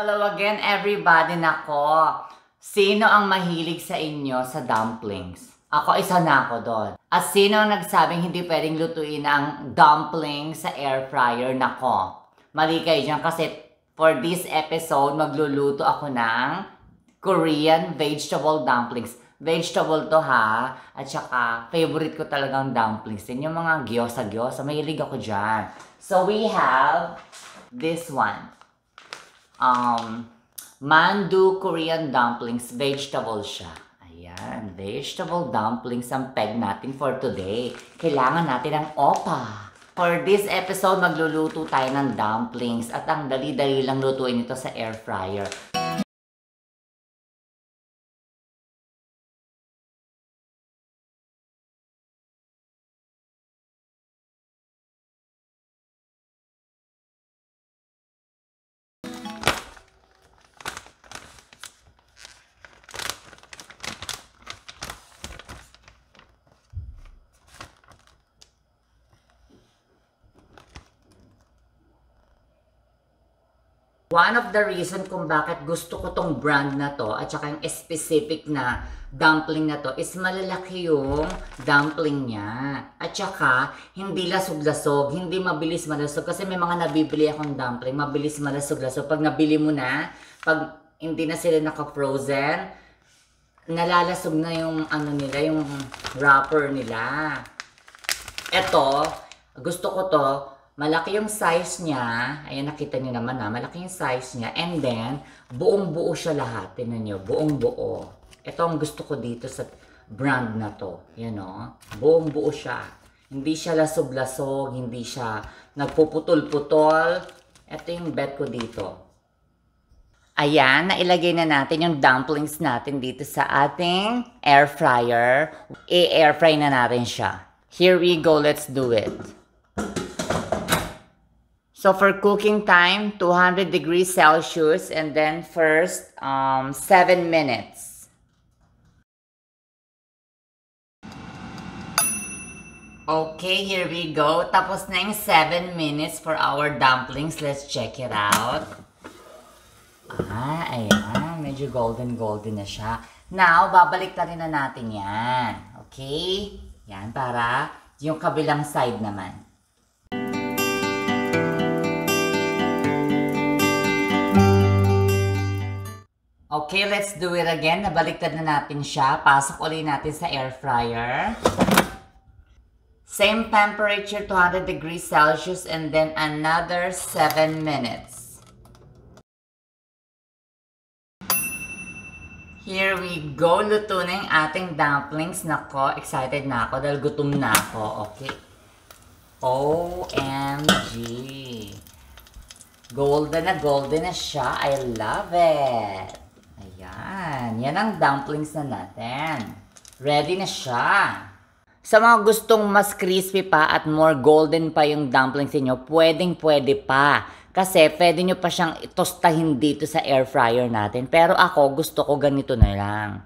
Hello again everybody. Nako, sino ang mahilig sa inyo sa dumplings? Ako, isa na ako doon. At sino ang nagsabing hindi pwedeng lutuin ang dumplings sa air fryer? Nako, mali kayo dyan kasi for this episode, magluluto ako ng Korean vegetable dumplings. Vegetable to ha. At saka, favorite ko talagang dumplings. Yun yung mga gyoza-gyoza. Mahilig ako dyan. So we have this one. Mandu Korean dumplings, vegetable siya. Ayan, vegetable dumplings ang peg natin for today. Kailangan natin ng opa. For this episode, magluluto tayo ng dumplings at ang dali-dali lang lutuin ito sa air fryer. One of the reason kung bakit gusto ko tong brand na to at saka yung specific na dumpling na to is malalaki yung dumpling niya. At saka hindi lasog-lasog, hindi mabilis malasog kasi may mga nabibili akong dumpling, mabilis malasog-lasog. Pag nabili mo na, pag hindi na sila naka-frozen, nalalasog na yung ano nila, yung wrapper nila. Ito, gusto ko to. Malaki yung size niya. Ayan, nakita niyo naman na. Malaki yung size niya. And then, buong-buo siya lahat. Tingnan niyo, buong-buo. Ito ang gusto ko dito sa brand na to. Yan o. Buong-buo siya. Hindi siya lasog-lasog. Hindi siya nagpuputol-putol. Ito yung bet ko dito. Ayan, nailagay na natin yung dumplings natin dito sa ating air fryer. I-air fry na natin siya. Here we go. Let's do it. So for cooking time, 200 degrees Celsius, and then first 7 minutes. Okay, here we go. Tapos na yung 7 minutes for our dumplings. Let's check it out. Ayan. Medyo golden na siya. Now, babalik na rin na natin yan. Okay? Yan, para yung kabilang side naman. Okay, let's do it again. Nabaliktad na natin siya. Pasok ulit natin sa air fryer. Same temperature, 200 degrees Celsius, and then another 7 minutes. Here we go. Luto na yung ating dumplings. Nako, excited na ako dahil gutom na ako. Okay. OMG. Golden na siya. I love it. Ayan. Yan ang dumplings na natin. Ready na siya. Sa mga gustong mas crispy pa at more golden pa yung dumplings niyo, pwede pa. Kasi pwede nyo pa siyang tostahin dito sa air fryer natin. Pero ako, gusto ko ganito na lang.